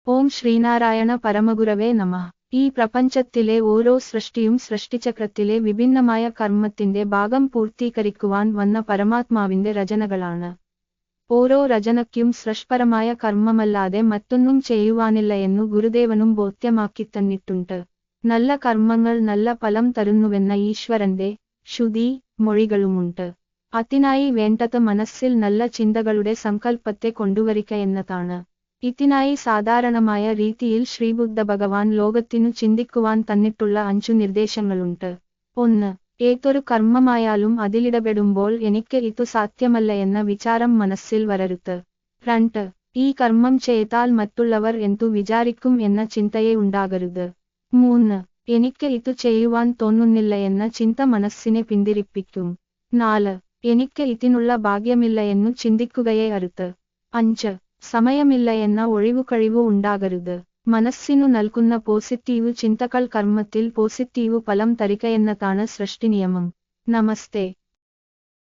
ഓം ശ്രീനാരായണ പരമഗുരവേ നമഃ. ഈ പ്രപഞ്ചത്തിലെ ഓരോ സൃഷ്ടിയും സൃഷ്ടിചക്രത്തിലെ വിഭിന്നമായ കർമ്മത്തിന്റെ ഭാഗം പൂർത്തീകരിക്കുവാൻ വന്ന പരമാത്മാവിന്റെ രചനകളാണ്. ഓരോ രചനയ്ക്കും സൃഷ്പരമായ കർമ്മമല്ലാതെ മറ്റൊന്നും ചെയ്യുവാനില്ല എന്നു ഗുരുദേവനും ബോധ്യമാക്കിത്തന്നിട്ടുണ്ട്. നല്ല കർമ്മങ്ങൾ നല്ല ഫലം തരുന്നുവെന്ന ഈശ്വരന്റെ ശ്രുതി മൊഴികളുമുണ്ട്. അതിനായി വേണ്ടത് മനസ്സിൽ നല്ല ചിന്തകളുടെ സങ്കല്പത്തെ കൊണ്ടുവരിക എന്നതാണ്. ഇതിനായി സാധാരണമായ രീതിയിൽ ശ്രീബുദ്ധ ഭഗവാൻ ലോകത്തിനു ചിന്തിക്കുവാൻ തന്നിട്ടുള്ള 5 നിർദ്ദേശങ്ങളുണ്ട്. 1. ഏതൊരു കർമ്മമായാലും അതിലിടപെടുമ്പോൾ എനിക്ക് ഇതു സാധ്യമല്ല എന്ന വിചാരം മനസ്സിൽ വരരുത്. 2. ഈ കർമ്മം ചെയ്താൽ മറ്റുള്ളവർ എന്തു വിചാരിക്കും എന്ന ചിന്തയെ ഉണ്ടാകരുത്. 3. എനിക്ക് ഇതു ചെയ്യുവാൻ തോന്നുന്നില്ല എന്ന ചിന്ത മനസ്സിനെ പിന്തിരിപ്പിക്കും. 4. എനിക്ക് ഇതിനുള്ള ഭാഗ്യമില്ല എന്നു ചിന്തിക്കുകയേ അരുത്. 5. സമയമില്ല എന്ന ഒഴിവുകഴിവു ഉണ്ടാകരുത്. മനസ്സിനു നൽകുന്ന പോസിറ്റീവ് ചിന്തകൾ കർമ്മത്തിൽ പോസിറ്റീവ് ഫലം തരികയെന്നതാണ് സൃഷ്ടി നിയമം. നമസ്തേ.